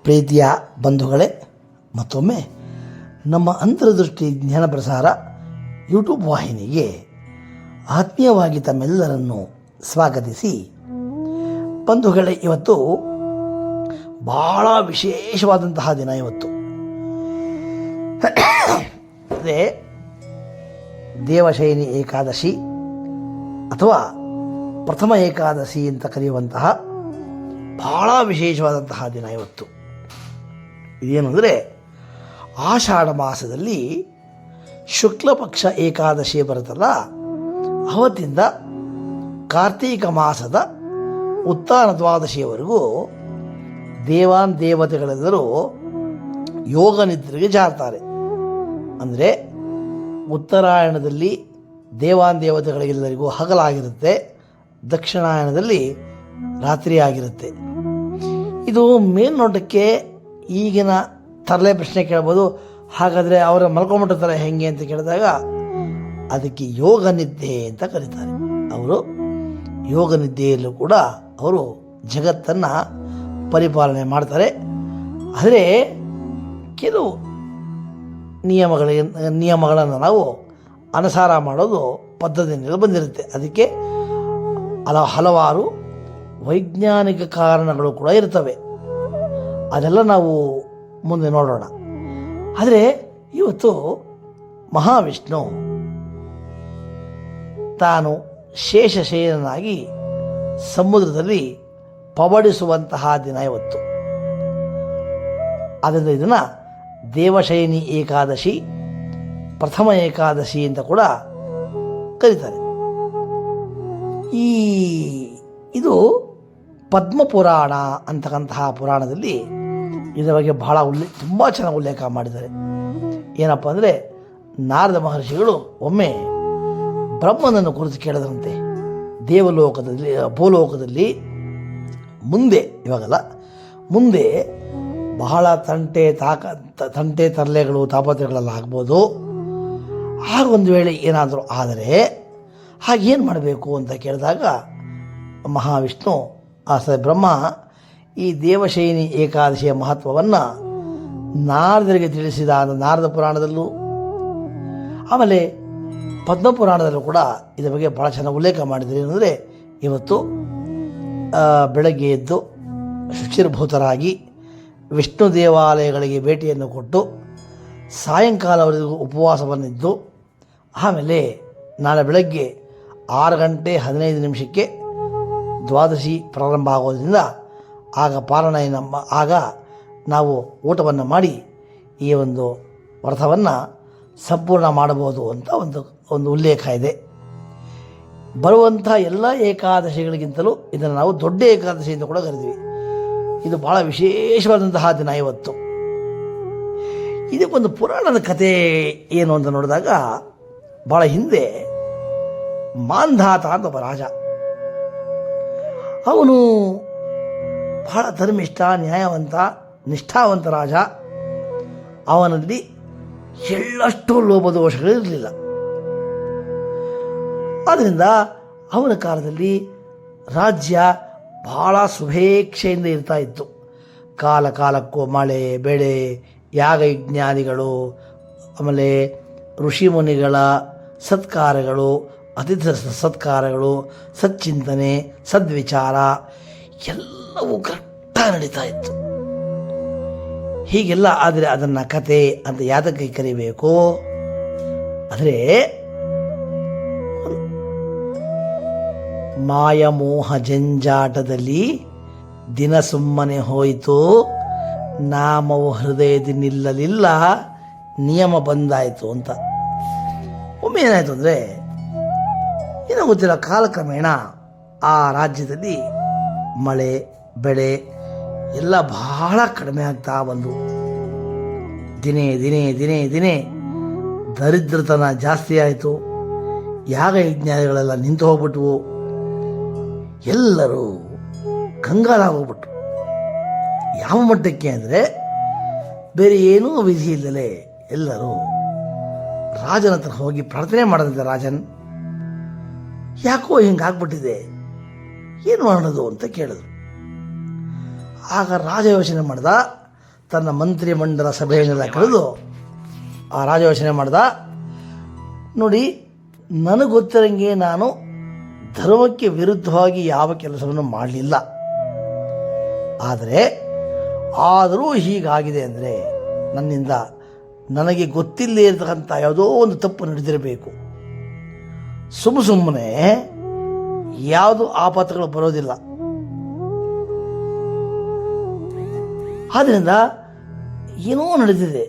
ಪ್ರೀತಿಯ ಬಂಧುಗಳೇ, ಮತ್ತೊಮ್ಮೆ ನಮ್ಮ ಅಂತರ್ದೃಷ್ಟಿ ಜ್ಞಾನ ಪ್ರಸಾರ ಯೂಟ್ಯೂಬ್ ವಾಹಿನಿಗೆ ಆತ್ಮೀಯವಾಗಿ ತಮ್ಮೆಲ್ಲರನ್ನು ಸ್ವಾಗತಿಸಿ, ಬಂಧುಗಳೇ, ಇವತ್ತು ಬಹಳ ವಿಶೇಷವಾದಂತಹ ದಿನ. ಇವತ್ತು ಅದೇ ದೇವಶಯನಿ ಏಕಾದಶಿ ಅಥವಾ ಪ್ರಥಮ ಏಕಾದಶಿ ಅಂತ ಕರೆಯುವಂತಹ ಬಹಳ ವಿಶೇಷವಾದಂತಹ ದಿನ. ಇವತ್ತು ಇದೇನು ಅಂದರೆ, ಆಷಾಢ ಮಾಸದಲ್ಲಿ ಶುಕ್ಲ ಪಕ್ಷ ಏಕಾದಶಿ ಬರುತ್ತಲ್ಲ, ಅವತ್ತಿಂದ ಕಾರ್ತೀಕ ಮಾಸದ ಉತ್ಥಾನ ದ್ವಾದಶಿಯವರೆಗೂ ದೇವಾನ್ ದೇವತೆಗಳೆಲ್ಲರೂ ಯೋಗ ನಿದ್ರೆಗೆ ಜಾರ್ತಾರೆ. ಅಂದರೆ ಉತ್ತರಾಯಣದಲ್ಲಿ ದೇವಾನ್ ದೇವತೆಗಳಿಗೆಲ್ಲರಿಗೂ ಹಗಲಾಗಿರುತ್ತೆ, ದಕ್ಷಿಣಾಯಣದಲ್ಲಿ ರಾತ್ರಿ ಆಗಿರುತ್ತೆ. ಇದು ಮೇಲ್ನೋಟಕ್ಕೆ ಈಗಿನ ತರಲೆ ಪ್ರಶ್ನೆ ಕೇಳ್ಬೋದು, ಹಾಗಾದರೆ ಅವರ ಮಲ್ಕೊಂಬಿಟ್ಟಿರ್ತಾರೆ ಹೆಂಗೆ ಅಂತ ಕೇಳಿದಾಗ, ಅದಕ್ಕೆ ಯೋಗ ನಿದ್ದೆ ಅಂತ ಕರೀತಾರೆ. ಅವರು ಯೋಗ ನಿದ್ದೆಯಲ್ಲೂ ಕೂಡ ಅವರು ಜಗತ್ತನ್ನು ಪರಿಪಾಲನೆ ಮಾಡ್ತಾರೆ. ಆದರೆ ಕೆಲವು ನಿಯಮಗಳನ್ನು ನಾವು ಅನುಸಾರ ಮಾಡೋದು ಪದ್ಧತಿಯಲ್ಲಿ ಬಂದಿರುತ್ತೆ. ಅದಕ್ಕೆ ಹಲವಾರು ವೈಜ್ಞಾನಿಕ ಕಾರಣಗಳು ಕೂಡ ಇರ್ತವೆ. ಅದೆಲ್ಲ ನಾವು ಮುಂದೆ ನೋಡೋಣ. ಆದರೆ ಇವತ್ತು ಮಹಾವಿಷ್ಣು ತಾನು ಶೇಷಶಯನಾಗಿ ಸಮುದ್ರದಲ್ಲಿ ಪವಡಿಸುವಂತಹ ದಿನ ಇವತ್ತು. ಆದ್ದರಿಂದ ಇದನ್ನು ದೇವಶಯನಿ ಏಕಾದಶಿ, ಪ್ರಥಮ ಏಕಾದಶಿ ಅಂತ ಕೂಡ ಕರೀತಾರೆ. ಇದು ಪದ್ಮಪುರಾಣ ಅಂತಕ್ಕಂತಹ ಪುರಾಣದಲ್ಲಿ ಇದರ ಬಗ್ಗೆ ತುಂಬ ಚೆನ್ನಾಗಿ ಉಲ್ಲೇಖ ಮಾಡಿದ್ದಾರೆ. ಏನಪ್ಪ ಅಂದರೆ, ನಾರದ ಮಹರ್ಷಿಗಳು ಒಮ್ಮೆ ಬ್ರಹ್ಮನನ್ನು ಕುರಿತು ಕೇಳಿದ್ರಂತೆ. ದೇವಲೋಕದಲ್ಲಿ ಭೂಲೋಕದಲ್ಲಿ ಮುಂದೆ ಬಹಳ ತಂಟೆ ತರಲೆಗಳು ತಾಪತ್ರೆಗಳೆಲ್ಲ ಆಗ್ಬೋದು. ಒಂದು ವೇಳೆ ಏನಾದರೂ ಆದರೆ ಹಾಗೇನು ಮಾಡಬೇಕು ಅಂತ ಕೇಳಿದಾಗ ಮಹಾವಿಷ್ಣು ಬ್ರಹ್ಮ ಈ ದೇವಶಯನಿ ಏಕಾದಶಿಯ ಮಹತ್ವವನ್ನು ನಾರದರಿಗೆ ತಿಳಿಸಿದ ನಾರದ ಪುರಾಣದಲ್ಲೂ, ಆಮೇಲೆ ಪದ್ಮಪುರಾಣದಲ್ಲೂ ಕೂಡ ಇದರ ಬಗ್ಗೆ ಭಾಳ ಚೆನ್ನಾಗಿ ಉಲ್ಲೇಖ ಮಾಡಿದ್ದಾರೆ. ಏನಂದರೆ, ಇವತ್ತು ಬೆಳಗ್ಗೆ ಎದ್ದು ಶುಚಿರ್ಭೂತರಾಗಿ ವಿಷ್ಣು ದೇವಾಲಯಗಳಿಗೆ ಭೇಟಿಯನ್ನು ಕೊಟ್ಟು ಸಾಯಂಕಾಲವರೆಗೂ ಉಪವಾಸವನ್ನಿದ್ದು, ಆಮೇಲೆ ನಾಳೆ ಬೆಳಗ್ಗೆ 6:15 ದ್ವಾದಶಿ ಪ್ರಾರಂಭ ಆಗೋದ್ರಿಂದ ಆಗ ನಾವು ಊಟವನ್ನು ಮಾಡಿ ಈ ಒಂದು ವ್ರತವನ್ನು ಸಂಪೂರ್ಣ ಮಾಡಬಹುದು ಅಂತ ಒಂದು ಉಲ್ಲೇಖ ಇದೆ. ಬರುವಂಥ ಎಲ್ಲ ಏಕಾದಶಿಗಳಿಗಿಂತಲೂ ಇದನ್ನು ನಾವು ದೊಡ್ಡ ಏಕಾದಶಿ ಅಂತ ಕೂಡ ಕರಿತೀವಿ. ಇದು ಭಾಳ ವಿಶೇಷವಾದಂತಹ ದಿನ ಇವತ್ತು. ಇದಕ್ಕೊಂದು ಪುರಾಣದ ಕಥೆ ಏನು ಅಂತ ನೋಡಿದಾಗ, ಭಾಳ ಹಿಂದೆ ಮಾಂಧಾತ ಅಂತ ಒಬ್ಬ ರಾಜ. ಅವನು ಬಹಳ ಧರ್ಮಿಷ್ಠ, ನ್ಯಾಯವಂತ, ನಿಷ್ಠಾವಂತ ರಾಜ. ಅವನಲ್ಲಿ ಎಳ್ಳಷ್ಟು ಲೋಭದೋಷಗಳಿರಲಿಲ್ಲ. ಆದ್ದರಿಂದ ಅವನ ಕಾಲದಲ್ಲಿ ರಾಜ್ಯ ಬಹಳ ಶುಭೇಚ್ಛೆಯಿಂದ ಇರ್ತಾ ಇತ್ತು. ಕಾಲಕ್ಕೂ ಮಳೆ, ಬೆಳೆ, ಯಾಗಯಜ್ಞಾದಿಗಳು, ಆಮೇಲೆ ಋಷಿಮುನಿಗಳ ಸತ್ಕಾರಗಳು, ಅತಿಥಿ ಸತ್ಕಾರಗಳು, ಸಚ್ಚಿಂತನೆ, ಸದ್ವಿಚಾರ ಎಲ್ಲವೂ ಕರೆಕ್ಟಾಗಿ ನಡೀತಾ ಇತ್ತು. ಹೀಗೆಲ್ಲ ಆದರೆ ಅದನ್ನು ಕತೆ ಅಂತ ಯಾತಕ್ಕೆ ಕರಿಬೇಕು ಅಂದರೆ, ಮಾಯಮೋಹ ಜಂಜಾಟದಲ್ಲಿ ದಿನ ಸುಮ್ಮನೆ ಹೋಯಿತು, ನಾಮವು ಹೃದಯದಲ್ಲಿ ನಿಲ್ಲಲಿಲ್ಲ, ನಿಯಮ ಬಂದಾಯಿತು ಅಂತ. ಒಮ್ಮೆ ಏನಾಯಿತು ಅಂದರೆ, ಏನೋ ಗೊತ್ತಿಲ್ಲ, ಕಾಲಕ್ರಮೇಣ ಆ ರಾಜ್ಯದಲ್ಲಿ ಮಳೆ, ಬೆಳೆ ಎಲ್ಲ ಬಹಳ ಕಡಿಮೆ ಆಗ್ತಾ ಬಂದು, ದಿನೇ ದರಿದ್ರತನ ಜಾಸ್ತಿ ಆಯಿತು. ಯಾಗಯಜ್ಞಾದಿಗಳೆಲ್ಲ ನಿಂತು ಹೋಗ್ಬಿಟ್ವು. ಎಲ್ಲರೂ ಕಂಗಾಲಾಗೋಗ್ಬಿಟ್ರು. ಯಾವ ಮಟ್ಟಕ್ಕೆ ಅಂದರೆ, ಬೇರೆ ಏನೂ ವಿಧಿ ಇಲ್ಲದೆ ಎಲ್ಲರೂ ರಾಜನ ಹತ್ರ ಹೋಗಿ ಪ್ರಾರ್ಥನೆ ಮಾಡಿದಂತೆ, ರಾಜನ್ ಯಾಕೋ ಹಿಂಗಾಗ್ಬಿಟ್ಟಿದೆ, ಏನು ಮಾಡೋದು ಅಂತ ಕೇಳಿದ್ರು. ಆಗ ರಾಜ ಯೋಚನೆ ಮಾಡ್ದ, ತನ್ನ ಮಂತ್ರಿಮಂಡಲ ಸಭೆಯನ್ನೆಲ್ಲ ಕರೆದು ಆ ರಾಜ ಯೋಚನೆ ಮಾಡ್ದ. ನೋಡಿ, ನನಗೆ ಗೊತ್ತಿರಂಗೆ ನಾನು ಧರ್ಮಕ್ಕೆ ವಿರುದ್ಧವಾಗಿ ಯಾವ ಕೆಲಸವನ್ನು ಮಾಡಲಿಲ್ಲ. ಆದರೂ ಹೀಗಾಗಿದೆ ಅಂದರೆ ನನ್ನಿಂದ ನನಗೆ ಗೊತ್ತಿಲ್ಲದೆ ಇರತಕ್ಕಂಥ ಯಾವುದೋ ಒಂದು ತಪ್ಪು ನಡೆದಿರಬೇಕು. ಸುಮ್ಮನೆ ಯಾವುದು ಆಪತ್ತುಗಳು ಬರೋದಿಲ್ಲ. ಆದ್ದರಿಂದ ಏನೋ ನಡೆದಿದೆ,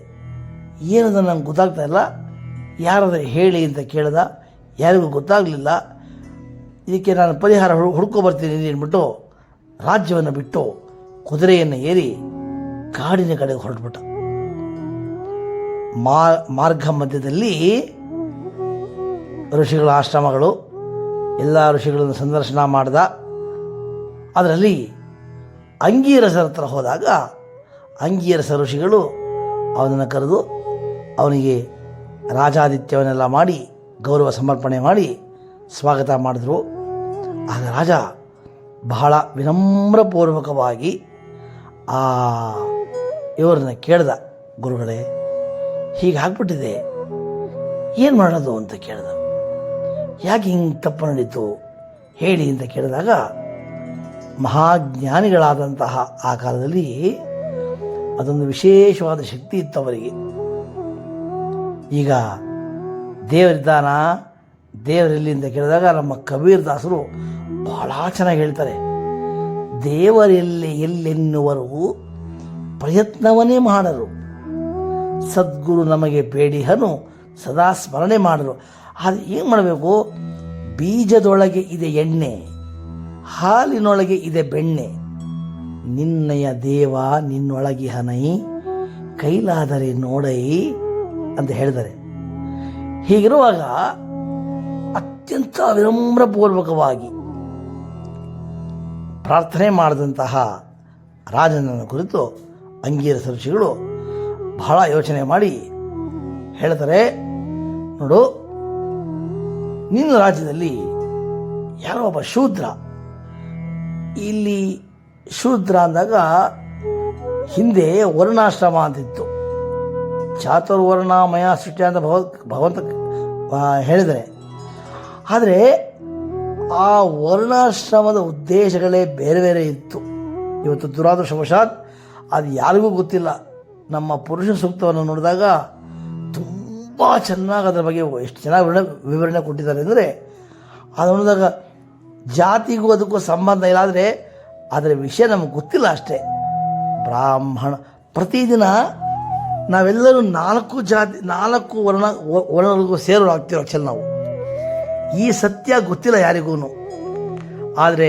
ಏನದ ನಂಗೆ ಗೊತ್ತಾಗ್ತಾ ಇಲ್ಲ. ಯಾರಾದರೂ ಹೇಳಿ ಅಂತ ಕೇಳ್ದ, ಯಾರಿಗೂ ಗೊತ್ತಾಗಲಿಲ್ಲ. ಇದಕ್ಕೆ ನಾನು ಪರಿಹಾರ ಹುಡ್ಕೊ ಬರ್ತೀನಿ ಅಂದ್ಬಿಟ್ಟು ರಾಜ್ಯವನ್ನು ಬಿಟ್ಟು ಕುದುರೆಯನ್ನು ಏರಿ ಕಾಡಿನ ಕಡೆಗೆ ಹೊರಟ್ಬಿಟ್ಟ. ಮಾರ್ಗ ಮಧ್ಯದಲ್ಲಿ ಋಷಿಗಳ ಆಶ್ರಮಗಳು, ಎಲ್ಲ ಋಷಿಗಳನ್ನು ಸಂದರ್ಶನ ಮಾಡ್ದ. ಅದರಲ್ಲಿ ಅಂಗೀರಸರ ಹತ್ರ ಹೋದಾಗ ಅಂಗೀರಸ ಋಷಿಗಳು ಅವನನ್ನು ಕರೆದು ಅವನಿಗೆ ರಾಜಾದಿತ್ಯವನ್ನೆಲ್ಲ ಮಾಡಿ ಗೌರವ ಸಮರ್ಪಣೆ ಮಾಡಿ ಸ್ವಾಗತ ಮಾಡಿದ್ರು. ಆಗ ರಾಜ ಬಹಳ ವಿನಮ್ರಪೂರ್ವಕವಾಗಿ ಇವರನ್ನ ಕೇಳ್ದ, ಗುರುಗಳೇ ಹೀಗಾಗ್ಬಿಟ್ಟಿದೆ, ಏನು ಮಾಡೋದು ಅಂತ ಕೇಳ್ದ. ಯಾಕೆ ಹಿಂಗೆ ತಪ್ಪು ನಡೀತು ಹೇಳಿ ಅಂತ ಕೇಳಿದಾಗ, ಮಹಾಜ್ಞಾನಿಗಳಾದಂತಹ ಆ ಕಾಲದಲ್ಲಿ ಅದೊಂದು ವಿಶೇಷವಾದ ಶಕ್ತಿ ಇತ್ತು ಅವರಿಗೆ. ಈಗ ದೇವರಿದ್ದಾನ, ದೇವರಲ್ಲಿ ಅಂತ ಕೇಳಿದಾಗ ನಮ್ಮ ಕಬೀರ್ ದಾಸರು ಬಹಳ ಚೆನ್ನಾಗಿ ಹೇಳ್ತಾರೆ. ಎಲ್ಲೆನ್ನುವರು ಪ್ರಯತ್ನವನ್ನೇ ಮಾಡರು, ಸದ್ಗುರು ನಮಗೆ ಬೇಡಿಹನು ಸದಾ ಸ್ಮರಣೆ ಮಾಡರು. ಅದು ಏನು ಮಾಡಬೇಕು? ಬೀಜದೊಳಗೆ ಇದೆ ಎಣ್ಣೆ, ಹಾಲಿನೊಳಗೆ ಇದೆ ಬೆಣ್ಣೆ, ನಿನ್ನಯ ದೇವ ನಿನ್ನೊಳಗಿಹನೈ ಕೈಲಾದರೆ ನೋಡೈ ಅಂತ ಹೇಳಿದ್ದಾರೆ. ಹೀಗಿರುವಾಗ ಅತ್ಯಂತ ವಿನಮ್ರಪೂರ್ವಕವಾಗಿ ಪ್ರಾರ್ಥನೆ ಮಾಡಿದಂತಹ ರಾಜನನ್ನು ಕುರಿತು ಅಂಗೀರಸ ಋಷಿಗಳು ಬಹಳ ಯೋಚನೆ ಮಾಡಿ ಹೇಳ್ತಾರೆ, ನೋಡು, ನಿನ್ನ ರಾಜ್ಯದಲ್ಲಿ ಯಾರೋ ಒಬ್ಬ ಶೂದ್ರ, ಇಲ್ಲಿ ಶೂದ್ರ ಅಂದಾಗ ಹಿಂದೆ ವರ್ಣಾಶ್ರಮ ಅಂತಿತ್ತು. ಚಾತುರ್ವರ್ಣಮಯ ಸೃಷ್ಟಿ ಅಂತ ಭಗವಂತ ಹೇಳಿದರೆ, ಆದರೆ ಆ ವರ್ಣಾಶ್ರಮದ ಉದ್ದೇಶಗಳೇ ಬೇರೆ ಬೇರೆ ಇತ್ತು. ಇವತ್ತು ದುರಾದೃಷ್ಟವಶಾತ್ ಅದು ಯಾರಿಗೂ ಗೊತ್ತಿಲ್ಲ. ನಮ್ಮ ಪುರುಷ ಸೂಕ್ತವನ್ನು ನೋಡಿದಾಗ ತುಂಬ ಚೆನ್ನಾಗಿ ಅದರ ಬಗ್ಗೆ ಎಷ್ಟು ಚೆನ್ನಾಗಿ ವಿವರಣೆ ಕೊಟ್ಟಿದ್ದಾರೆ ಅಂದರೆ, ಅದು ನೋಡಿದಾಗ ಜಾತಿಗೂ ಅದಕ್ಕೂ ಸಂಬಂಧ ಇಲ್ಲ, ಆದರೆ ಅದರ ವಿಷಯ ನಮಗೆ ಗೊತ್ತಿಲ್ಲ ಅಷ್ಟೇ. ಬ್ರಾಹ್ಮಣ ಪ್ರತಿದಿನ ನಾವೆಲ್ಲರೂ 4 ವರ್ಣಗಳಿಗೂ ಸೇರೋರು ಆಗ್ತೀವಿ ಆ್ಯಕ್ಚುಲಿ ನಾವು. ಈ ಸತ್ಯ ಗೊತ್ತಿಲ್ಲ ಯಾರಿಗೂ. ಆದರೆ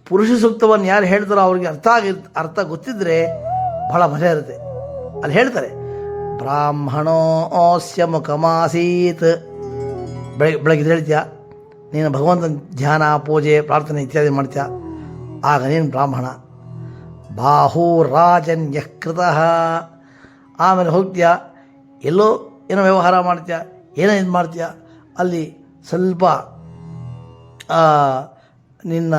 ಪುರುಷ ಸೂಕ್ತವನ್ನು ಯಾರು ಹೇಳ್ತಾರೋ ಅವ್ರಿಗೆ ಅರ್ಥ ಗೊತ್ತಿದ್ರೆ ಬಹಳ ಮಜಾ ಇರುತ್ತೆ. ಅಲ್ಲಿ ಹೇಳ್ತಾರೆ, ಬ್ರಾಹ್ಮಣೋಸ್ಯ ಮುಖಮಾಸೀತ್. ಬೆಳಗ್ಗೆ ಹೇಳ್ತೀಯ, ನೀನು ಭಗವಂತನ ಧ್ಯಾನ ಪೂಜೆ ಪ್ರಾರ್ಥನೆ ಇತ್ಯಾದಿ ಮಾಡ್ತೀಯ, ಆಗ ನೀನು ಬ್ರಾಹ್ಮಣ. ಬಾಹು ರಾಜನ್ಯಃ ಕೃತಃ. ಆಮೇಲೆ ಹೋಗ್ತೀಯ, ಎಲ್ಲೋ ಏನೋ ವ್ಯವಹಾರ ಮಾಡ್ತೀಯ, ಏನೋ ಇದು ಮಾಡ್ತೀಯ, ಅಲ್ಲಿ ಸ್ವಲ್ಪ ನಿನ್ನ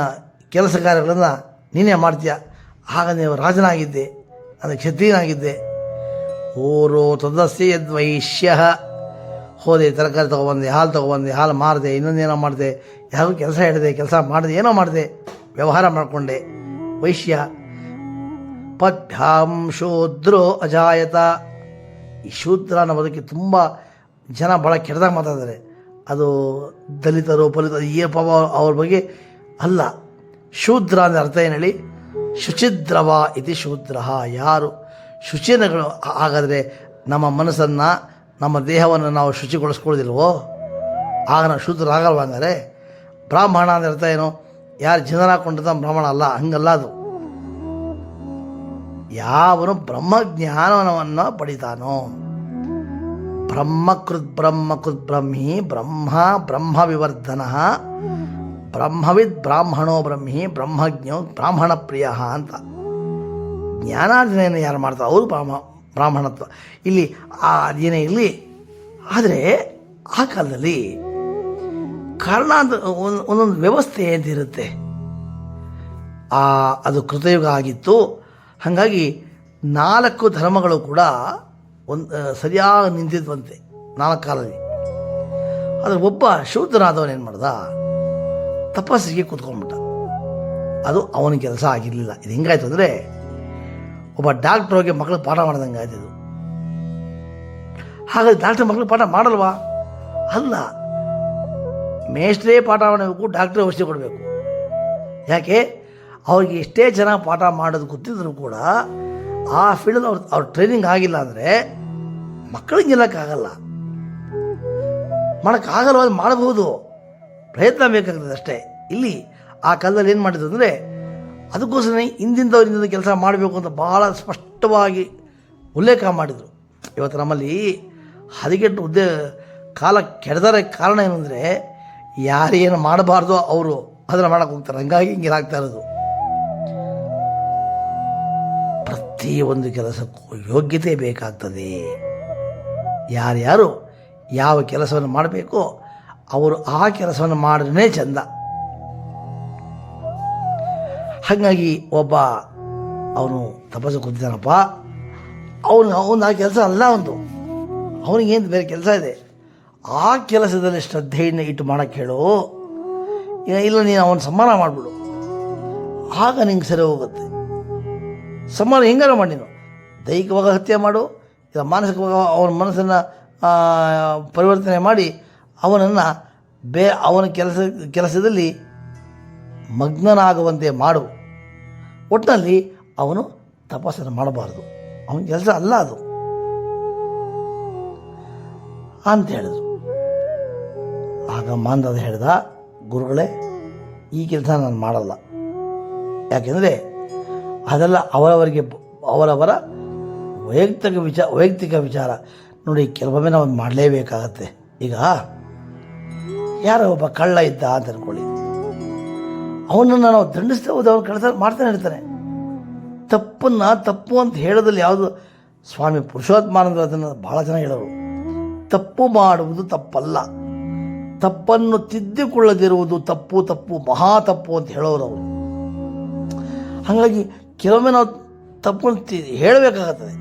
ಕೆಲಸ ಕಾರ್ಯಗಳನ್ನು ನೀನೇ ಮಾಡ್ತೀಯ, ಆಗ ನೀವು ರಾಜನಾಗಿದ್ದೆ, ಅದು ಕ್ಷತ್ರಿಯನಾಗಿದ್ದೆ. ಓರೋ ತದಸ್ಯ ಯದ್ವೈಶ್ಯ. ಹೋದೆ, ತರಕಾರಿ ತೊಗೊಬಂದೆ, ಹಾಲು ತೊಗೊಬಂದೆ, ಹಾಲು ಮಾರಿದೆ, ಇನ್ನೊಂದೇನೋ ಮಾಡಿದೆ, ಯಾರಿಗೂ ಕೆಲಸ ಹಿಡಿದೆ, ಕೆಲಸ ಮಾಡಿದೆ, ಏನೋ ಮಾಡಿದೆ, ವ್ಯವಹಾರ ಮಾಡಿಕೊಂಡೆ, ವೈಶ್ಯ. ಪದ್ಭ್ಯಾಂ ಶೂದ್ರೋ ಅಜಾಯತ. ಈ ಶೂದ್ರ ಅನ್ನೋ ಬದುಕಿ ತುಂಬ ಜನ ಭಾಳ ಕೆಟ್ಟದಾಗಿ ಮಾತಾಡಿದ್ದಾರೆ. ಅದು ದಲಿತರು ಫಲಿತರು ಈ ಪಾಪ ಅವ್ರ ಬಗ್ಗೆ ಅಲ್ಲ. ಶೂದ್ರ ಅಂದರೆ ಅರ್ಥ ಏನು ಹೇಳಿ? ಶುಚಿದ್ರವ ಇತಿ ಶೂದ್ರ. ಯಾರು ಶುಚಿನಗಳು, ಹಾಗಾದರೆ ನಮ್ಮ ಮನಸ್ಸನ್ನು ನಮ್ಮ ದೇಹವನ್ನು ನಾವು ಶುಚಿಗೊಳಿಸ್ಕೊಳ್ಳೋದಿಲ್ವೋ, ಆಗ ನಾವು ಶೂದ್ರರಾಗಲ್ವ? ಹಂಗಾರೆ ಬ್ರಾಹ್ಮಣ ಅಂದರೆ ಅರ್ಥ ಏನು? ಯಾರು ಜನರ ಹಾಕೊಂಡಿರ್ತಾನೆ ಬ್ರಾಹ್ಮಣ ಅಲ್ಲ, ಹಂಗಲ್ಲ. ಅದು ಯಾವನು ಬ್ರಹ್ಮಜ್ಞಾನವನ್ನು ಪಡಿತಾನೋ, ಬ್ರಹ್ಮಕೃತ್ ಬ್ರಹ್ಮಿ ಬ್ರಹ್ಮ ವಿವರ್ಧನ ಬ್ರಹ್ಮವಿದ್ ಬ್ರಾಹ್ಮಣೋ ಬ್ರಹ್ಮಿ ಬ್ರಹ್ಮಜ್ಞೋ ಬ್ರಾಹ್ಮಣ ಪ್ರಿಯ ಅಂತ. ಜ್ಞಾನಾರ್ಜನೆಯನ್ನು ಯಾರು ಮಾಡ್ತಾರೆ ಅವರು ಬ್ರಾಹ್ಮಣತ್ವ. ಇಲ್ಲಿ ಅದೇನೇ ಇರಲಿ, ಆದರೆ ಆ ಕಾಲದಲ್ಲಿ ಕಾರಣ ಅಂತ ಒಂದೊಂದು ವ್ಯವಸ್ಥೆ ಅಂತಿರುತ್ತೆ. ಅದು ಕೃತಯುಗ ಆಗಿತ್ತು. ಹಾಗಾಗಿ 4 ಧರ್ಮಗಳು ಕೂಡ ಸರಿಯಾಗಿ ನಿಂತಿದ್ವಂತೆ 4 ಕಾಲದಲ್ಲಿ. ಆದರೆ ಒಬ್ಬ ಶೂದ್ರನಾದವನೇನು ಮಾಡ್ದ, ತಪಸ್ಸಿಗೆ ಕೂತ್ಕೊಂಡ್ಬಿಟ್ಟ. ಅದು ಅವನ ಕೆಲಸ ಆಗಿರಲಿಲ್ಲ. ಇದು ಹೆಂಗಾಯ್ತು ಅಂದರೆ, ಒಬ್ಬ ಡಾಕ್ಟ್ರ್ ಹೋಗಿ ಮಕ್ಕಳಿಗೆ ಪಾಠ ಮಾಡ್ದಂಗೆ ಆಯ್ತು. ಹಾಗಾಗಿ ಡಾಕ್ಟ್ರ್ ಮಕ್ಕಳಿಗೆ ಪಾಠ ಮಾಡಲ್ವಾ? ಅಲ್ಲ, ಮೇಷ್ಟ್ರೇ ಪಾಠ ಮಾಡಬೇಕು, ಡಾಕ್ಟ್ರೇ ಔಷಧಿ ಕೊಡಬೇಕು. ಯಾಕೆ? ಅವ್ರಿಗೆ ಎಷ್ಟೇ ಚೆನ್ನಾಗಿ ಪಾಠ ಮಾಡೋದು ಗೊತ್ತಿದ್ರು ಕೂಡ ಆ ಫೀಲ್ಡ್ ಅವ್ರ ಟ್ರೈನಿಂಗ್ ಆಗಿಲ್ಲ ಅಂದರೆ ಮಕ್ಕಳಿಗೆ ಗೆಲ್ಲಕ್ಕಾಗಲ್ಲ. ಮಾಡೋಕ್ಕಾಗಲ್ಲ, ಅದು ಮಾಡಬಹುದು, ಪ್ರಯತ್ನ ಬೇಕಾಗ್ತದೆ ಅಷ್ಟೇ. ಇಲ್ಲಿ ಆ ಕಾಲದಲ್ಲಿ ಏನು ಮಾಡಿದ್ರು ಅಂದರೆ, ಅದಕ್ಕೋಸ್ಕರ ಹಿಂದಿಂದವರಿಂದ ಕೆಲಸ ಮಾಡಬೇಕು ಅಂತ ಭಾಳ ಸ್ಪಷ್ಟವಾಗಿ ಉಲ್ಲೇಖ ಮಾಡಿದರು. ಇವತ್ತು ನಮ್ಮಲ್ಲಿ ಹದಗೆಟ್ಟು ಕಾಲ ಕೆಡದರೆ ಕಾರಣ ಏನು ಅಂದರೆ, ಯಾರೇನು ಮಾಡಬಾರ್ದು ಅವರು ಅದನ್ನು ಮಾಡೋಕ್ಕೆ ಹೋಗ್ತಾರೆ. ಹಂಗಾಗಿ ಹಿಂಗಿರಾಗ್ತಾ ಇರೋದು. ಪ್ರತಿಯೊಂದು ಕೆಲಸಕ್ಕೂ ಯೋಗ್ಯತೆ ಬೇಕಾಗ್ತದೆ. ಯಾರ್ಯಾರು ಯಾವ ಕೆಲಸವನ್ನು ಮಾಡಬೇಕೋ ಅವರು ಆ ಕೆಲಸವನ್ನು ಮಾಡಿದ್ರೆ ಚಂದ. ಹಾಗಾಗಿ ಒಬ್ಬ ಅವನು ತಪಸ್ಸು ಕೂತಿದ್ದಾನಪ್ಪ, ಅವನು ಆ ಕೆಲಸ ಅಲ್ಲ, ಅವನಿಗೇನು ಬೇರೆ ಕೆಲಸ ಇದೆ. ಆ ಕೆಲಸದಲ್ಲಿ ಶ್ರದ್ಧೆಯನ್ನು ಇಟ್ಟು ಮಾಡೋಕ್ಕೆ ಹೇಳು, ಇಲ್ಲ ನೀನು ಅವನ ಸಮ್ಮಾನ ಮಾಡಿಬಿಡು, ಆಗ ನಿಂಗೆ ಸರಿ ಹೋಗುತ್ತೆ. ಸಮ್ಮಾನ ಹೆಂಗಾರ ಮಾಡಿ, ನೀನು ದೈಹಿಕವಾಗಿ ಹತ್ಯೆ ಮಾಡು, ಇಲ್ಲ ಮಾನಸಿಕವಾಗಿ ಅವನ ಮನಸ್ಸನ್ನು ಪರಿವರ್ತನೆ ಮಾಡಿ ಅವನನ್ನು ಅವನ ಕೆಲಸದಲ್ಲಿ ಮಗ್ನನಾಗುವಂತೆ ಮಾಡು. ಒಟ್ಟಿನಲ್ಲಿ ಅವನು ತಪಸ್ಸನ್ನು ಮಾಡಬಾರ್ದು, ಅವನ ಕೆಲಸ ಅಲ್ಲ ಅದು ಅಂತ ಹೇಳಿದ್ರು. ಆಗ ಮಾಂಧಾತ ಹೇಳ್ದ, ಗುರುಗಳೇ, ಈ ಕೆಲಸ ನಾನು ಮಾಡಲ್ಲ. ಯಾಕೆಂದರೆ ಅದೆಲ್ಲ ಅವರವರ ವೈಯಕ್ತಿಕ ವಿಚಾರ. ನೋಡಿ, ಕೆಲವೊಮ್ಮೆ ನಾವು ಮಾಡಲೇಬೇಕಾಗತ್ತೆ. ಈಗ ಯಾರೋ ಒಬ್ಬ ಕಳ್ಳ ಇದ್ದ ಅಂತ ಅಂದ್ಕೊಳ್ಳಿ, ಅವನನ್ನು ನಾವು ದಂಡಿಸ್ತಾ ಹೋದ, ಅವನು ಕೆಲಸ ಮಾಡ್ತಾನೆ ಇರ್ತಾನೆ. ತಪ್ಪು ಅಂತ ಹೇಳೋದಲ್ಲಿ ಯಾವುದು, ಸ್ವಾಮಿ ಪುರುಷೋತ್ತಮಾನಂದರು ಅದನ್ನು ಭಾಳ ಜನ ಹೇಳೋರು. ತಪ್ಪು ಮಾಡುವುದು ತಪ್ಪಲ್ಲ, ತಪ್ಪನ್ನು ತಿದ್ದಿಕೊಳ್ಳದಿರುವುದು ತಪ್ಪು, ಮಹಾ ತಪ್ಪು ಅಂತ ಹೇಳೋರು ಅವರು. ಹಾಗಾಗಿ ಕೆಲವೊಮ್ಮೆ ನಾವು ತಪ್ಪನ್ನು ಹೇಳಬೇಕಾಗತ್ತದೆ.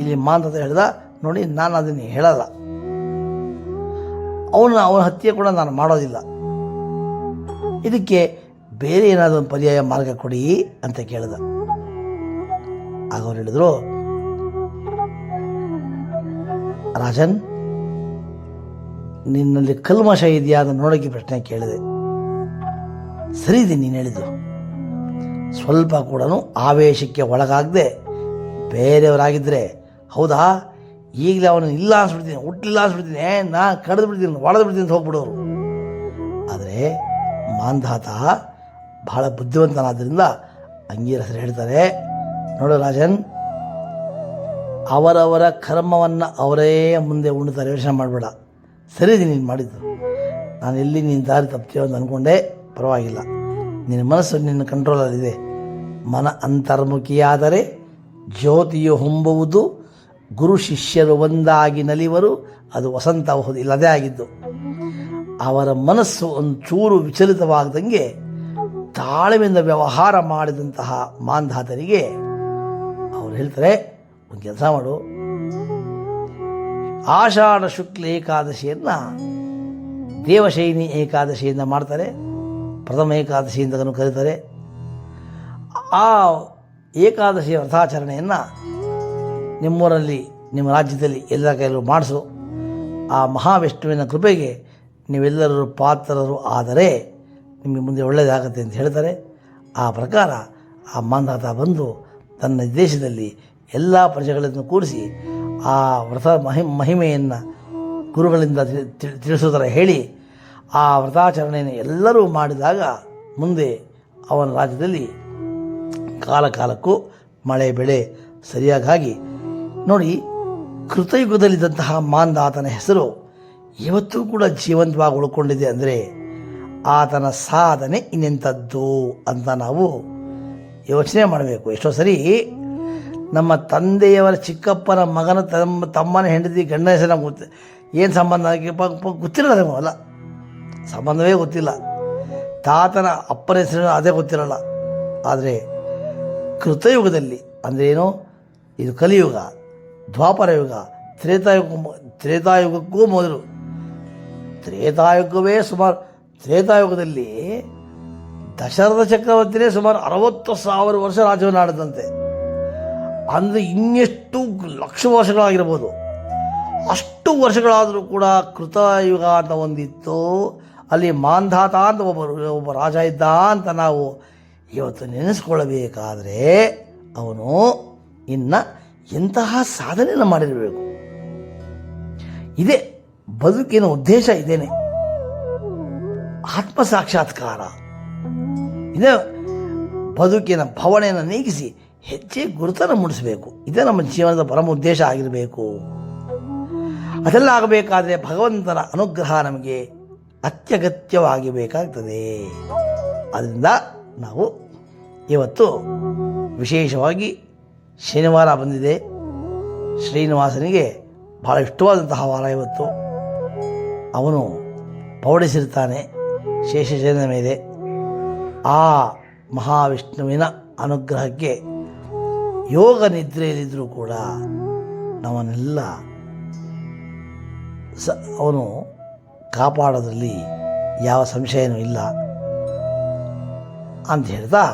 ಇಲ್ಲಿ ಮಾಂಧಾತ ಹೇಳ್ದ, ನೋಡಿ, ನಾನು ಅದನ್ನು ಹೇಳಲ್ಲ, ಅವನ ಹತ್ಯೆ ಕೂಡ ನಾನು ಮಾಡೋದಿಲ್ಲ, ಇದಕ್ಕೆ ಬೇರೆ ಏನಾದರೂ ಒಂದು ಪರ್ಯಾಯ ಮಾರ್ಗ ಕೊಡಿ ಅಂತ ಕೇಳಿದ. ಆಗ ಅವ್ರು ಹೇಳಿದ್ರು, ರಾಜನ್, ನಿನ್ನಲ್ಲಿ ಕಲ್ಮಶ ಇದೆಯಾ ಅದನ್ನು ನೋಡೋಕ್ಕೆ ಪ್ರಶ್ನೆ ಕೇಳಿದೆ. ಸರಿ ಇದೆ ನೀನು ಹೇಳಿದ್ದು. ಸ್ವಲ್ಪ ಕೂಡ ಆವೇಶಕ್ಕೆ ಒಳಗಾಗದೆ ಬೇರೆಯವರಾಗಿದ್ದರೆ, ಹೌದಾ, ಈಗಲೇ ಅವನು ಇಲ್ಲ ಅನ್ಸ್ಬಿಡ್ತೀನಿ, ಹುಟ್ಟಿಲ್ಲ ಅನ್ಸ್ಬಿಡ್ತೀನಿ, ನಾನು ಕಡಿದು ಬಿಡ್ತೀನಿ, ಒಡೆದು ಬಿಡ್ತೀನಿ ಅಂತ ಹೋಗ್ಬಿಡೋರು. ಆದರೆ ಮಾಂಧಾತ ಬಹಳ ಬುದ್ಧಿವಂತನಾದ್ದರಿಂದ ಅಂಗೀರಸರು ಹೇಳ್ತಾರೆ, ನೋಡು ರಾಜನ್, ಅವರವರ ಕರ್ಮವನ್ನು ಅವರೇ ಮುಂದೆ ಉಣ್ತಾರೆ, ಯೋಚನೆ ಮಾಡಬೇಡ. ಸರಿ ನೀನು ಮಾಡಿದ್ದು, ನಾನು ಎಲ್ಲಿ ನೀನು ದಾರಿ ತಪ್ತೀಯೋ ಅಂತ ಅಂದ್ಕೊಂಡೆ, ಪರವಾಗಿಲ್ಲ, ನಿನ್ನ ಮನಸ್ಸು ನಿನ್ನ ಕಂಟ್ರೋಲಲ್ಲಿದೆ. ಮನ ಅಂತರ್ಮುಖಿಯಾದರೆ ಜ್ಯೋತಿಯು ಹೊಂಬುವುದು, ಗುರು ಶಿಷ್ಯರು ಒಂದಾಗಿ ನಲಿವರು, ಅದು ವಸಂತ ಇಲ್ಲದೇ ಆಗಿದ್ದು. ಅವರ ಮನಸ್ಸು ಒಂದು ಚೂರು ವಿಚಲಿತವಾಗದಂಗೆ ತಾಳ್ಮೆಯಿಂದ ವ್ಯವಹಾರ ಮಾಡಿದಂತಹ ಮಾಂಧಾತರಿಗೆ ಅವ್ರು ಹೇಳ್ತಾರೆ, ಒಂದು ಕೆಲಸ ಮಾಡು, ಆಷಾಢ ಶುಕ್ಲ ಏಕಾದಶಿಯನ್ನು ದೇವಶೈನಿ ಏಕಾದಶಿಯಿಂದ ಮಾಡ್ತಾರೆ, ಪ್ರಥಮ ಏಕಾದಶಿ ಅಂತಲೂ ಕರೀತಾರೆ. ಆ ಏಕಾದಶಿಯ ವ್ರತಾಚರಣೆಯನ್ನು ನಿಮ್ಮೂರಲ್ಲಿ, ನಿಮ್ಮ ರಾಜ್ಯದಲ್ಲಿ ಎಲ್ಲ ಕೈಯಲ್ಲೂ ಮಾಡಿಸು. ಆ ಮಹಾವಿಷ್ಣುವಿನ ಕೃಪೆಗೆ ನೀವೆಲ್ಲರೂ ಪಾತ್ರರು ಆದರೆ ನಿಮಗೆ ಮುಂದೆ ಒಳ್ಳೆಯದಾಗತ್ತೆ ಅಂತ ಹೇಳ್ತಾರೆ. ಆ ಪ್ರಕಾರ ಆ ಮಾಂಧಾತ ಬಂದು ತನ್ನ ದೇಶದಲ್ಲಿ ಎಲ್ಲ ಪ್ರಜೆಗಳನ್ನು ಕೂರಿಸಿ ಆ ವ್ರತ ಮಹಿಮೆಯನ್ನು ಗುರುಗಳಿಂದ ತಿಳಿಸೋದರ ಹೇಳಿ ಆ ವ್ರತಾಚರಣೆಯನ್ನು ಎಲ್ಲರೂ ಮಾಡಿದಾಗ ಮುಂದೆ ಅವನ ರಾಜ್ಯದಲ್ಲಿ ಕಾಲಕ್ಕೂ ಮಳೆ ಬೆಳೆ ಸರಿಯಾಗಿ ನೋಡಿ, ಕೃತಯುಗದಲ್ಲಿದ್ದಂತಹ ಮಾಂಧಾತನ ಹೆಸರು ಇವತ್ತೂ ಕೂಡ ಜೀವಂತವಾಗಿ ಉಳ್ಕೊಂಡಿದೆ. ಅಂದರೆ ಆತನ ಸಾಧನೆ ಇನ್ನೆಂಥದ್ದು ಅಂತ ನಾವು ಯೋಚನೆ ಮಾಡಬೇಕು. ಎಷ್ಟೋ ಸರಿ ನಮ್ಮ ತಂದೆಯವರ ಚಿಕ್ಕಪ್ಪನ ಮಗನ ತಮ್ಮನ ಹೆಂಡತಿ ಗಂಡ ಹೆಸರು ಗೊತ್ತು, ಏನು ಸಂಬಂಧ ಗೊತ್ತಿರಲ್ಲ, ನಮಗಲ್ಲ ಸಂಬಂಧವೇ ಗೊತ್ತಿಲ್ಲ. ತಾತನ ಅಪ್ಪನ ಹೆಸರು ಅದೇ ಗೊತ್ತಿರಲ್ಲ. ಆದರೆ ಕೃತಯುಗದಲ್ಲಿ ಅಂದ್ರೇನು? ಇದು ಕಲಿಯುಗ, ದ್ವಾಪರ ಯುಗ, ತ್ರೇತಾಯುಗಕ್ಕೂ ಮೊದಲು. ತ್ರೇತಾಯುಗವೇ ಸುಮಾರು, ತ್ರೇತಾಯುಗದಲ್ಲಿ ದಶರಥ ಚಕ್ರವರ್ತಿನೇ ಸುಮಾರು 60,000 ವರ್ಷ ರಾಜ್ಯವನ್ನು ಆಡಿದಂತೆ. ಅಂದರೆ ಇನ್ನೆಷ್ಟು ಲಕ್ಷ ವರ್ಷಗಳಾಗಿರ್ಬೋದು. ಅಷ್ಟು ವರ್ಷಗಳಾದರೂ ಕೂಡ ಕೃತಯುಗ ಅಂತ ಒಂದಿತ್ತು. ಅಲ್ಲಿ ಮಾಂಧಾತ ಅಂತ ಒಬ್ಬ ರಾಜ ಇದ್ದ ಅಂತ ನಾವು ಇವತ್ತು ನೆನೆಸ್ಕೊಳ್ಳಬೇಕಾದ್ರೆ ಅವನು ಇನ್ನು ಎಂತಹ ಸಾಧನೆಯನ್ನು ಮಾಡಿರಬೇಕು. ಇದೇ ಬದುಕಿನ ಉದ್ದೇಶ, ಇದೇನೆ ಆತ್ಮ ಸಾಕ್ಷಾತ್ಕಾರ. ಇದೇ ಬದುಕಿನ ಭಾವನೆಯನ್ನು ನೀಗಿಸಿ ಹೆಚ್ಚೆ ಗುರುತನ್ನು ಮೂಡಿಸಬೇಕು. ಇದೇ ನಮ್ಮ ಜೀವನದ ಪರಮ ಉದ್ದೇಶ ಆಗಿರಬೇಕು. ಅದೆಲ್ಲ ಆಗಬೇಕಾದ್ರೆ ಭಗವಂತನ ಅನುಗ್ರಹ ನಮಗೆ ಅತ್ಯಗತ್ಯವಾಗಿ ಬೇಕಾಗ್ತದೆ. ಅದರಿಂದ ನಾವು ಇವತ್ತು ವಿಶೇಷವಾಗಿ ಶನಿವಾರ ಬಂದಿದೆ. ಶ್ರೀನಿವಾಸನಿಗೆ ಬಹಳ ಇಷ್ಟವಾದಂತಹ ವಾರ ಇವತ್ತು. ಅವನು ಪೌಡಿಸಿರ್ತಾನೆ ಶೇಷಶಯನದ ಮೇಲೆ. ಆ ಮಹಾವಿಷ್ಣುವಿನ ಅನುಗ್ರಹಕ್ಕೆ ಯೋಗ ನಿದ್ರೆಯಲ್ಲಿದ್ದರೂ ಕೂಡ ನಮ್ಮನ್ನೆಲ್ಲ ಅವನು ಕಾಪಾಡೋದ್ರಲ್ಲಿ ಯಾವ ಸಂಶಯನೂ ಇಲ್ಲ ಅಂತ ಹೇಳ್ತಾ,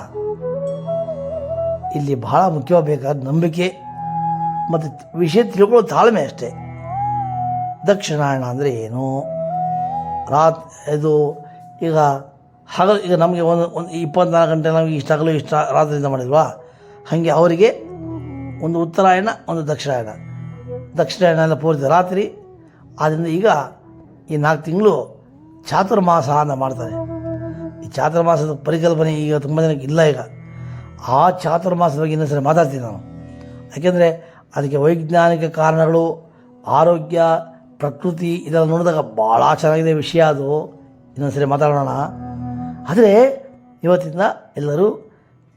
ಇಲ್ಲಿ ಬಹಳ ಮುಖ್ಯವಾಗಬೇಕಾದ ನಂಬಿಕೆ ಮತ್ತು ವಿಷಯ ತಿಳ್ಕೊಳ್ಳೋ ತಾಳ್ಮೆ ಅಷ್ಟೇ. ದಕ್ಷಿಣಾಯಣ ಅಂದರೆ ಏನು? ಇದು ಈಗ ಈಗ ನಮಗೆ ಒಂದು 24 ಗಂಟೆ ನಮಗೆ ಇಷ್ಟ ಆಗಲು ಇಷ್ಟ ರಾತ್ರಿಯಿಂದ ಮಾಡಿಲ್ವಾ? ಹಾಗೆ ಅವರಿಗೆ ಒಂದು ಉತ್ತರಾಯಣ, ಒಂದು ದಕ್ಷಿಣಾಯಣ. ದಕ್ಷಿಣಾಯಣ ಎಲ್ಲ ಪೂರ್ತಿ ರಾತ್ರಿ. ಆದ್ದರಿಂದ ಈಗ ಈ 4 ತಿಂಗಳು ಚಾತುರ್ಮಾಸ ಅಂತ ಮಾಡ್ತಾರೆ. ಈ ಚಾತುರ್ಮಾಸದ ಪರಿಕಲ್ಪನೆ ಈಗ ತುಂಬ ಜನಕ್ಕೆ ಇಲ್ಲ. ಈಗ ಆ ಚಾತುರ್ಮಾಸದ ಬಗ್ಗೆ ಇನ್ನೊಂದು ಸರಿ ಮಾತಾಡ್ತೀನಿ ನಾನು. ಯಾಕೆಂದರೆ ಅದಕ್ಕೆ ವೈಜ್ಞಾನಿಕ ಕಾರಣಗಳು, ಆರೋಗ್ಯ, ಪ್ರಕೃತಿ ಇದೆಲ್ಲ ನೋಡಿದಾಗ ಭಾಳ ಚೆನ್ನಾಗಿದೆ ವಿಷಯ. ಅದು ಇನ್ನೊಂದು ಸರಿ ಮಾತಾಡೋಣ. ಆದರೆ ಇವತ್ತಿಂದ ಎಲ್ಲರೂ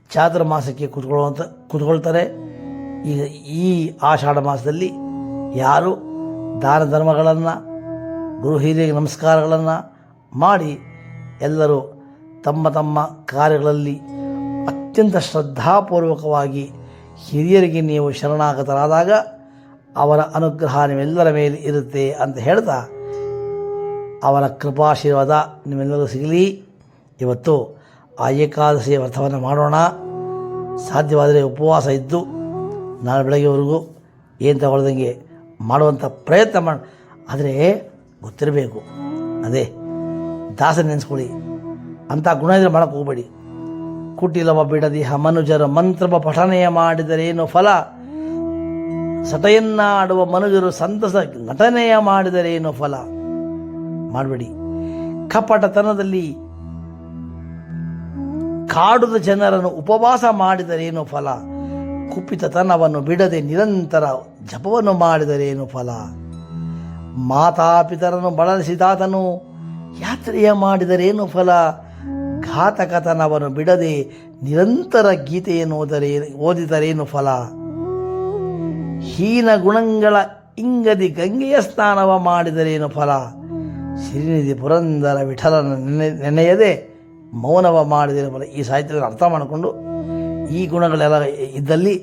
ಚಾತುರ್ಮಾಸಕ್ಕೆ ಕೂತ್ಕೊಳ್ತಾರೆ. ಈಗ ಈ ಆಷಾಢ ಮಾಸದಲ್ಲಿ ಯಾರು ದಾನ ಧರ್ಮಗಳನ್ನು, ಗುರು ಹಿರಿಯರಿಗೆ ನಮಸ್ಕಾರಗಳನ್ನು ಮಾಡಿ ಎಲ್ಲರೂ ತಮ್ಮ ತಮ್ಮ ಕಾರ್ಯಗಳಲ್ಲಿ ಅತ್ಯಂತ ಶ್ರದ್ಧಾಪೂರ್ವಕವಾಗಿ ಹಿರಿಯರಿಗೆ ನೀವು ಶರಣಾಗತರಾದಾಗ ಅವರ ಅನುಗ್ರಹ ನಿಮ್ಮೆಲ್ಲರ ಮೇಲೆ ಇರುತ್ತೆ ಅಂತ ಹೇಳ್ತಾ, ಅವರ ಕೃಪಾಶೀರ್ವಾದ ನಿಮ್ಮೆಲ್ಲರಿಗೂ ಸಿಗಲಿ. ಇವತ್ತು ಆ ಏಕಾದಶಿಯ ವ್ರತವನ್ನು ಮಾಡೋಣ. ಸಾಧ್ಯವಾದರೆ ಉಪವಾಸ ಇದ್ದು ನಾಳೆ ಬೆಳಗ್ಗೆವರೆಗೂ ಏನು ತಗೊಳ್ದಂಗೆ ಮಾಡುವಂಥ ಪ್ರಯತ್ನ ಮಾಡಿ. ಆದರೆ ಗೊತ್ತಿರಬೇಕು, ಅದೇ ದಾಸ ನೆನೆಸ್ಕೊಳ್ಳಿ. ಅಂಥ ಗುಣ ಇದ್ರೆ ಮಾಡೋಕ್ಕೆ ಹೋಗಬೇಡಿ. ಕುಟಿಲವ ಬಿಡದಿಹ ಮನುಜರು ಮಂತ್ರವ ಪಠನೆಯ ಮಾಡಿದರೇನು ಫಲ, ಸಟೆಯನ್ನಾಡುವ ಮನುಜರು ಸಂತಸ ನಟನೆಯ ಮಾಡಿದರೇನು ಫಲ. ಮಾಡಬೇಡಿ. ಕಪಟತನದಲ್ಲಿ ಕಾಡುದ ಜನರನ್ನು ಉಪವಾಸ ಮಾಡಿದರೇನು ಫಲ, ಕುಪಿತತನವನ್ನು ಬಿಡದೆ ನಿರಂತರ ಜಪವನ್ನು ಮಾಡಿದರೇನು ಫಲ. ಮಾತಾಪಿತರನ್ನು ಬಳಸಿದಾತನು ಯಾತ್ರೆಯ ಮಾಡಿದರೇನು ಫಲ, ಘಾತಕತನವನ್ನು ಬಿಡದೆ ನಿರಂತರ ಗೀತೆಯನ್ನು ಓದಿದರೇನು ಫಲ. ಹೀನ ಗುಣಗಳ ಇಂಗದಿ ಗಂಗೆಯ ಸ್ನಾನವ ಮಾಡಿದರೇನು ಫಲ, ಶ್ರೀನಿಧಿ ಪುರಂದರ ವಿಠಲನ ನೆನೆಯದೆ ಮೌನವ ಮಾಡಿದರೆ ಫಲ. ಈ ಸಾಹಿತ್ಯವನ್ನು ಅರ್ಥ ಮಾಡಿಕೊಂಡು ಈ ಗುಣಗಳೆಲ್ಲ ಇದ್ದಲ್ಲಿ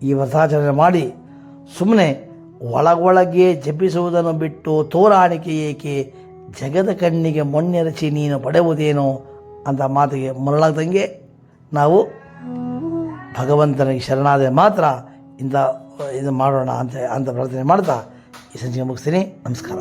ಈ ವ್ರತಾಚರಣೆ ಮಾಡಿ ಸುಮ್ಮನೆ ಒಳಗೊಳಗೆ ಜಪಿಸುವುದನ್ನು ಬಿಟ್ಟು ತೋರಾಣಿಕೆ ಏಕೆ, ಜಗದ ಕಣ್ಣಿಗೆ ಮೊನ್ನೆರಚಿ ನೀನು ಪಡೆಯುವುದೇನೋ ಅಂತ ಮಾತಿಗೆ ಮರಳಾಗ್ದಂಗೆ ನಾವು ಭಗವಂತನಿಗೆ ಶರಣಾದರೆ ಮಾತ್ರ ಇದು ಮಾಡೋಣ ಅಂತ ಪ್ರಾರ್ಥನೆ ಮಾಡ್ತಾ ಈ ಸಂಚಿಕೆ ಮುಗಿಸ್ತೀನಿ. ನಮಸ್ಕಾರ.